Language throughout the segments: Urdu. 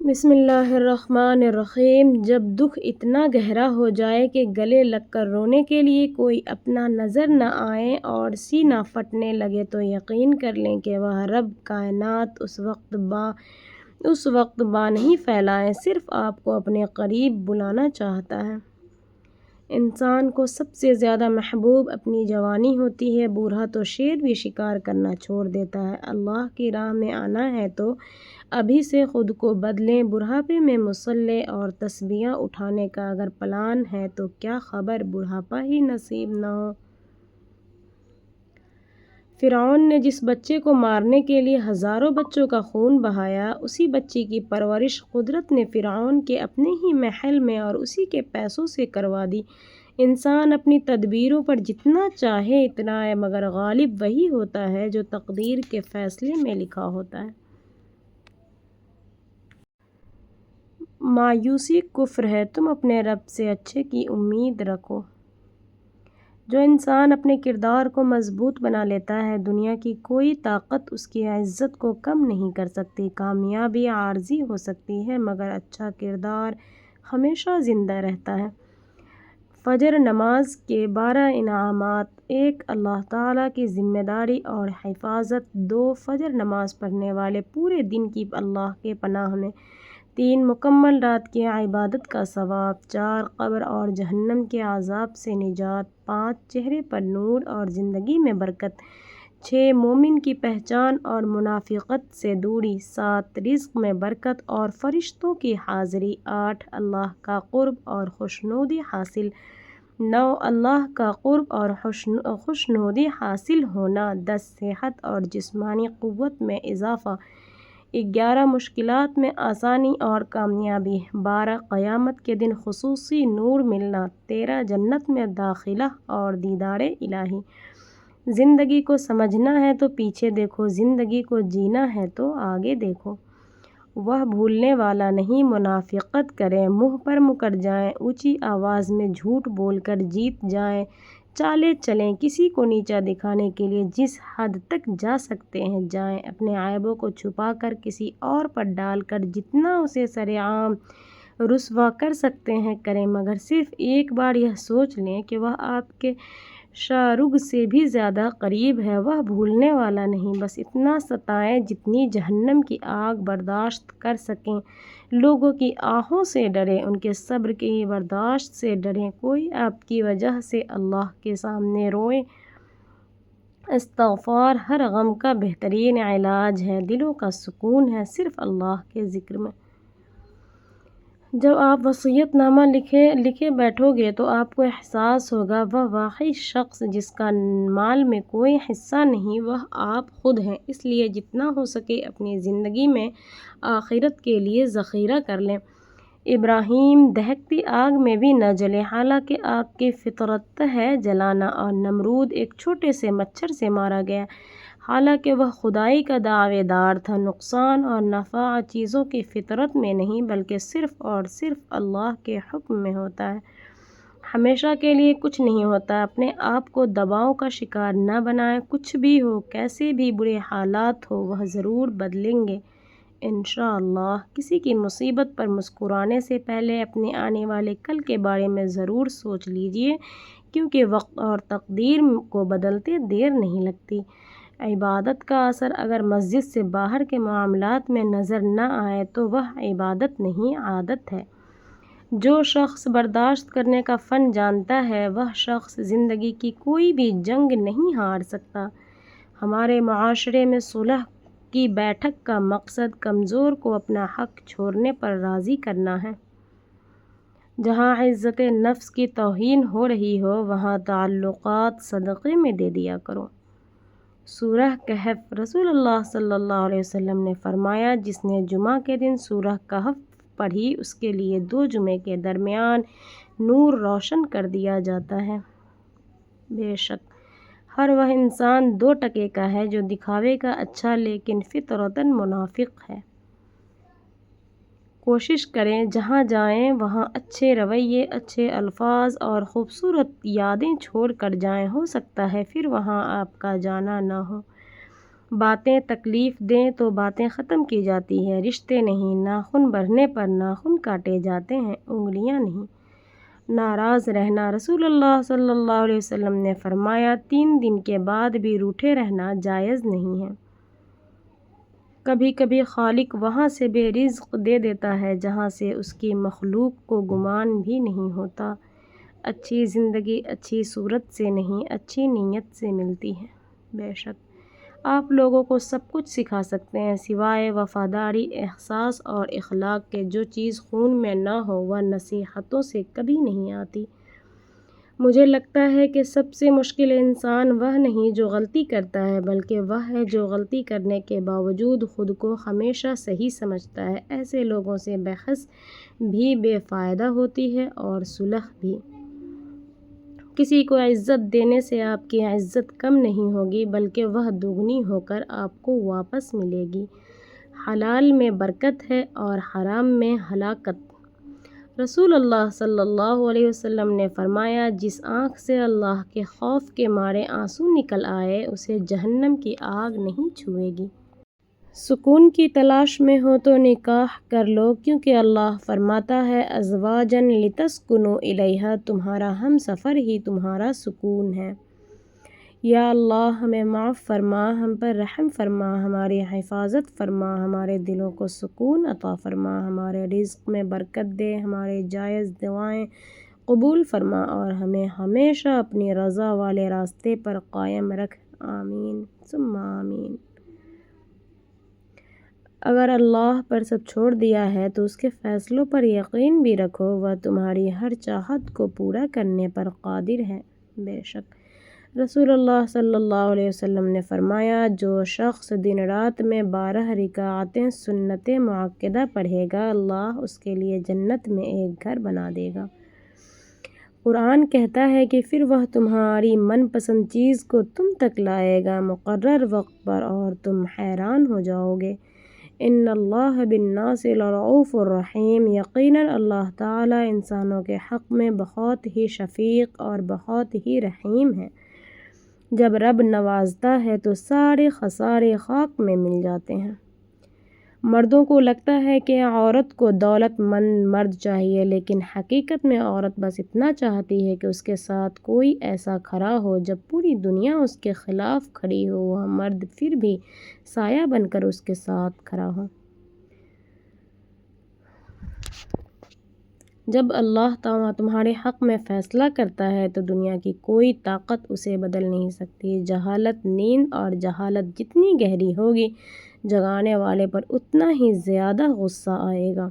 بسم اللہ الرحمن الرحیم۔ جب دکھ اتنا گہرا ہو جائے کہ گلے لگ کر رونے کے لیے کوئی اپنا نظر نہ آئے اور سینہ پھٹنے لگے تو یقین کر لیں کہ وہ رب کائنات اس وقت باں نہیں پھیلائے صرف آپ کو اپنے قریب بلانا چاہتا ہے۔ انسان کو سب سے زیادہ محبوب اپنی جوانی ہوتی ہے، بوڑھا تو شیر بھی شکار کرنا چھوڑ دیتا ہے۔ اللہ کی راہ میں آنا ہے تو ابھی سے خود کو بدلیں۔ بڑھاپے میں مصلے اور تسبیحاں اٹھانے کا اگر پلان ہے تو کیا خبر بڑھاپا ہی نصیب نہ ہو۔ فرعون نے جس بچے کو مارنے کے لیے ہزاروں بچوں کا خون بہایا، اسی بچے کی پرورش قدرت نے فرعون کے اپنے ہی محل میں اور اسی کے پیسوں سے کروا دی۔ انسان اپنی تدبیروں پر جتنا چاہے اتنائے مگر غالب وہی ہوتا ہے جو تقدیر کے فیصلے میں لکھا ہوتا ہے۔ مایوسی کفر ہے، تم اپنے رب سے اچھے کی امید رکھو۔ جو انسان اپنے کردار کو مضبوط بنا لیتا ہے، دنیا کی کوئی طاقت اس کی عزت کو کم نہیں کر سکتی۔ کامیابی عارضی ہو سکتی ہے مگر اچھا کردار ہمیشہ زندہ رہتا ہے۔ فجر نماز کے 12 انعامات: 1 اللہ تعالیٰ کی ذمہ داری اور حفاظت۔ 2 فجر نماز پڑھنے والے پورے دن کی اللہ کے پناہ میں۔ 3 مکمل رات کی عبادت کا ثواب۔ 4 قبر اور جہنم کے عذاب سے نجات۔ 5 چہرے پر نور اور زندگی میں برکت۔ 6 مومن کی پہچان اور منافقت سے دوری۔ 7 رزق میں برکت اور فرشتوں کی حاضری۔ 8 اللہ کا قرب اور خوشنودی حاصل۔ 9 اللہ کا قرب اور خوشنودی حاصل ہونا۔ 10 صحت اور جسمانی قوت میں اضافہ۔ 11 مشکلات میں آسانی اور کامیابی۔ 12 قیامت کے دن خصوصی نور ملنا۔ 13 جنت میں داخلہ اور دیدار الہی۔ زندگی کو سمجھنا ہے تو پیچھے دیکھو، زندگی کو جینا ہے تو آگے دیکھو۔ وہ بھولنے والا نہیں منافقت کریں، منہ پر مکر جائیں، اونچی آواز میں جھوٹ بول کر جیت جائیں، چالیں چلیں کسی کو نیچا دکھانے کے لیے، جس حد تک جا سکتے ہیں جائیں، اپنے عیبوں کو چھپا کر کسی اور پر ڈال کر جتنا اسے سرعام رسوا کر سکتے ہیں کریں، مگر صرف ایک بار یہ سوچ لیں کہ وہ آپ کے شارگ سے بھی زیادہ قریب ہے۔ وہ بھولنے والا نہیں، بس اتنا ستائیں جتنی جہنم کی آگ برداشت کر سکیں، لوگوں کی آہوں سے ڈریں، ان کے صبر کی برداشت سے ڈریں، کوئی آپ کی وجہ سے اللہ کے سامنے روئے۔ استغفار ہر غم کا بہترین علاج ہے، دلوں کا سکون ہے صرف اللہ کے ذکر میں۔ جب آپ وصیت نامہ لکھے بیٹھو گے تو آپ کو احساس ہوگا وہ واحد شخص جس کا مال میں کوئی حصہ نہیں وہ آپ خود ہیں، اس لیے جتنا ہو سکے اپنی زندگی میں آخرت کے لیے ذخیرہ کر لیں۔ ابراہیم دہکتی آگ میں بھی نہ جلے، حالانکہ آگ کی فطرت ہے جلانا، اور نمرود ایک چھوٹے سے مچھر سے مارا گیا، حالانکہ وہ خدائی کا دعوے دار تھا۔ نقصان اور نفع چیزوں کی فطرت میں نہیں بلکہ صرف اور صرف اللہ کے حکم میں ہوتا ہے۔ ہمیشہ کے لیے کچھ نہیں ہوتا، اپنے آپ کو دباؤ کا شکار نہ بنائیں، کچھ بھی ہو، کیسے بھی برے حالات ہو، وہ ضرور بدلیں گے انشاءاللہ۔ کسی کی مصیبت پر مسکرانے سے پہلے اپنے آنے والے کل کے بارے میں ضرور سوچ لیجئے، کیونکہ وقت اور تقدیر کو بدلتے دیر نہیں لگتی۔ عبادت کا اثر اگر مسجد سے باہر کے معاملات میں نظر نہ آئے تو وہ عبادت نہیں، عادت ہے۔ جو شخص برداشت کرنے کا فن جانتا ہے وہ شخص زندگی کی کوئی بھی جنگ نہیں ہار سکتا۔ ہمارے معاشرے میں صلح کی بیٹھک کا مقصد کمزور کو اپنا حق چھوڑنے پر راضی کرنا ہے۔ جہاں عزت نفس کی توہین ہو رہی ہو وہاں تعلقات صدقے میں دے دیا کرو۔ سورہ کہف۔ رسول اللہ صلی اللہ علیہ وسلم نے فرمایا، جس نے جمعہ کے دن سورہ کہف پڑھی اس کے لیے 2 جمعے کے درمیان نور روشن کر دیا جاتا ہے۔ بے شک ہر وہ انسان 2 ٹکے کا ہے جو دکھاوے کا اچھا لیکن فطرتاً منافق ہے۔ کوشش کریں جہاں جائیں وہاں اچھے رویے، اچھے الفاظ اور خوبصورت یادیں چھوڑ کر جائیں، ہو سکتا ہے پھر وہاں آپ کا جانا نہ ہو۔ باتیں تکلیف دیں تو باتیں ختم کی جاتی ہے، رشتے نہیں، ناخن بڑھنے پر ناخن کاٹے جاتے ہیں، انگلیاں نہیں۔ ناراض رہنا، رسول اللہ صلی اللہ علیہ وسلم نے فرمایا 3 دن کے بعد بھی روٹھے رہنا جائز نہیں ہے۔ کبھی کبھی خالق وہاں سے بھی رزق دے دیتا ہے جہاں سے اس کی مخلوق کو گمان بھی نہیں ہوتا۔ اچھی زندگی اچھی صورت سے نہیں، اچھی نیت سے ملتی ہے۔ بے شک آپ لوگوں کو سب کچھ سکھا سکتے ہیں سوائے وفاداری، احساس اور اخلاق کے۔ جو چیز خون میں نہ ہو وہ نصیحتوں سے کبھی نہیں آتی۔ مجھے لگتا ہے کہ سب سے مشکل انسان وہ نہیں جو غلطی کرتا ہے، بلکہ وہ ہے جو غلطی کرنے کے باوجود خود کو ہمیشہ صحیح سمجھتا ہے۔ ایسے لوگوں سے بحث بھی بے فائدہ ہوتی ہے اور صلح بھی۔ کسی کو عزت دینے سے آپ کی عزت کم نہیں ہوگی بلکہ وہ دوگنی ہو کر آپ کو واپس ملے گی۔ حلال میں برکت ہے اور حرام میں ہلاکت۔ رسول اللہ صلی اللہ علیہ وسلم نے فرمایا جس آنکھ سے اللہ کے خوف کے مارے آنسو نکل آئے اسے جہنم کی آگ نہیں چھوئے گی۔ سکون کی تلاش میں ہو تو نکاح کر لو کیونکہ اللہ فرماتا ہے ازواجاً لتسکنوا الیہا، تمہارا ہم سفر ہی تمہارا سکون ہے۔ یا اللہ ہمیں معاف فرما، ہم پر رحم فرما، ہماری حفاظت فرما، ہمارے دلوں کو سکون عطا فرما، ہمارے رزق میں برکت دے، ہمارے جائز دعائیں قبول فرما اور ہمیں ہمیشہ اپنی رضا والے راستے پر قائم رکھ، آمین ثم آمین۔ اگر اللہ پر سب چھوڑ دیا ہے تو اس کے فیصلوں پر یقین بھی رکھو، وہ تمہاری ہر چاہت کو پورا کرنے پر قادر ہے۔ بے شک رسول اللہ صلی اللہ علیہ وسلم نے فرمایا جو شخص دن رات میں 12 رکعتیں سنت مؤکدہ پڑھے گا اللہ اس کے لیے جنت میں ایک گھر بنا دے گا۔ قرآن کہتا ہے کہ پھر وہ تمہاری من پسند چیز کو تم تک لائے گا مقرر وقت پر اور تم حیران ہو جاؤ گے۔ ان اللہ بالناس لرؤوف الرحیم، یقیناً اللہ تعالیٰ انسانوں کے حق میں بہت ہی شفیق اور بہت ہی رحیم ہے۔ جب رب نوازتا ہے تو سارے خسارے خاک میں مل جاتے ہیں۔ مردوں کو لگتا ہے کہ عورت کو دولت مند مرد چاہیے، لیکن حقیقت میں عورت بس اتنا چاہتی ہے کہ اس کے ساتھ کوئی ایسا کھڑا ہو جب پوری دنیا اس کے خلاف کھڑی ہو، وہ مرد پھر بھی سایہ بن کر اس کے ساتھ کھڑا ہو۔ جب اللہ تعالیٰ تمہارے حق میں فیصلہ کرتا ہے تو دنیا کی کوئی طاقت اسے بدل نہیں سکتی۔ جہالت، نیند اور جہالت جتنی گہری ہوگی جگانے والے پر اتنا ہی زیادہ غصہ آئے گا۔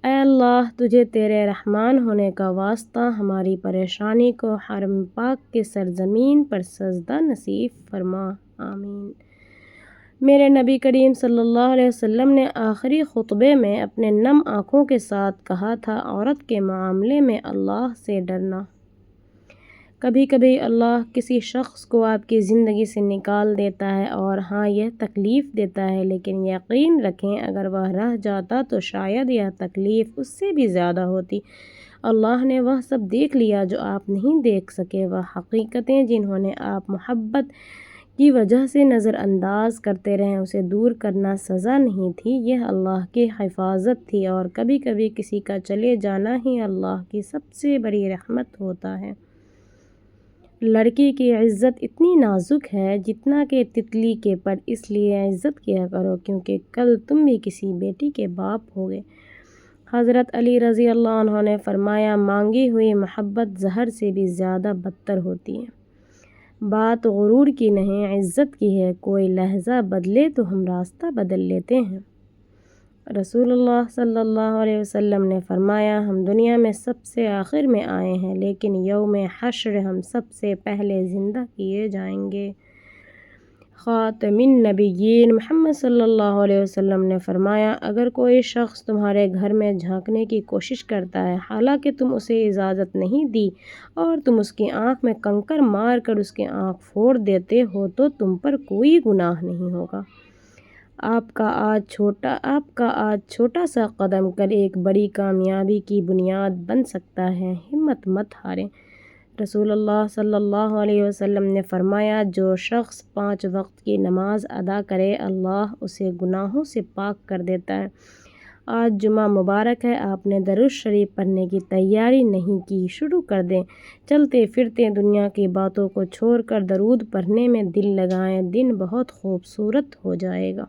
اے اللہ تجھے تیرے رحمان ہونے کا واسطہ ہماری پریشانی کو حرم پاک کے سرزمین پر سجدہ نصیب فرما، آمین۔ میرے نبی کریم صلی اللہ علیہ وسلم نے آخری خطبے میں اپنے نم آنکھوں کے ساتھ کہا تھا عورت کے معاملے میں اللہ سے ڈرنا۔ کبھی کبھی اللہ کسی شخص کو آپ کی زندگی سے نکال دیتا ہے اور ہاں یہ تکلیف دیتا ہے، لیکن یقین رکھیں اگر وہ رہ جاتا تو شاید یہ تکلیف اس سے بھی زیادہ ہوتی۔ اللہ نے وہ سب دیکھ لیا جو آپ نہیں دیکھ سکے، وہ حقیقتیں جنہیں آپ محبت کی وجہ سے نظر انداز کرتے رہے، اسے دور کرنا سزا نہیں تھی، یہ اللہ کی حفاظت تھی، اور کبھی کبھی کسی کا چلے جانا ہی اللہ کی سب سے بڑی رحمت ہوتا ہے۔ لڑکی کی عزت اتنی نازک ہے جتنا کہ تتلی کے پر، اس لیے عزت کیا کرو کیونکہ کل تم بھی کسی بیٹی کے باپ ہوگے۔ حضرت علی رضی اللہ عنہ نے فرمایا مانگی ہوئی محبت زہر سے بھی زیادہ بدتر ہوتی ہے۔ بات غرور کی نہیں عزت کی ہے، کوئی لہجہ بدلے تو ہم راستہ بدل لیتے ہیں۔ رسول اللہ صلی اللہ علیہ وسلم نے فرمایا ہم دنیا میں سب سے آخر میں آئے ہیں لیکن یوم حشر ہم سب سے پہلے زندہ کیے جائیں گے۔ خاتم النبیین محمد صلی اللہ علیہ وسلم نے فرمایا اگر کوئی شخص تمہارے گھر میں جھانکنے کی کوشش کرتا ہے حالانکہ تم اسے اجازت نہیں دی اور تم اس کی آنکھ میں کنکر مار کر اس کی آنکھ پھوڑ دیتے ہو تو تم پر کوئی گناہ نہیں ہوگا۔ آپ کا آج چھوٹا سا قدم کل ایک بڑی کامیابی کی بنیاد بن سکتا ہے، ہمت مت ہاریں۔ رسول اللہ صلی اللہ علیہ وسلم نے فرمایا، جو شخص 5 وقت کی نماز ادا کرے اللہ اسے گناہوں سے پاک کر دیتا ہے۔ آج جمعہ مبارک ہے، آپ نے درود شریف پڑھنے کی تیاری نہیں کی، شروع کر دیں۔ چلتے پھرتے دنیا کی باتوں کو چھوڑ کر درود پڑھنے میں دل لگائیں، دن بہت خوبصورت ہو جائے گا۔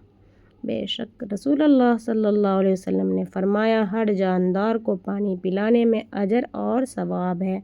بے شک رسول اللہ صلی اللہ علیہ وسلم نے فرمایا، ہر جاندار کو پانی پلانے میں اجر اور ثواب ہے۔